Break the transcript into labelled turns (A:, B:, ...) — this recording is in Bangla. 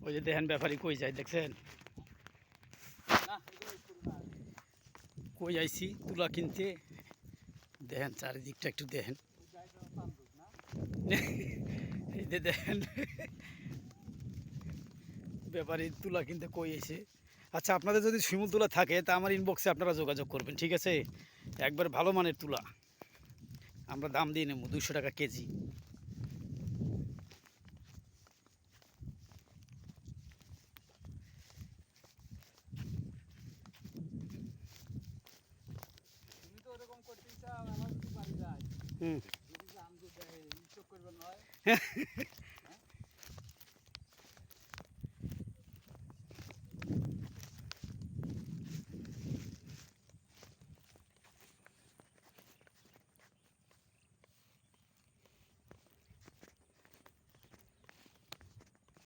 A: ওই যে দেখেন ব্যাপারী কই যায় দেখছেন, কই আইছি তুলা কিনতে। দেখেন চারিদিকটা একটু দেখেন, এই যে দেখেন ব্যাপারী তুলা কিনতে কই আইছে। আচ্ছা, আপনাদের যদি শিমুল তুলা থাকে তা আমার ইনবক্সে আপনারা যোগাযোগ করবেন, ঠিক আছে? একবার ভালো মানের তুলা আমরা দাম দিয়ে নেব 200 টাকা কেজি। হুম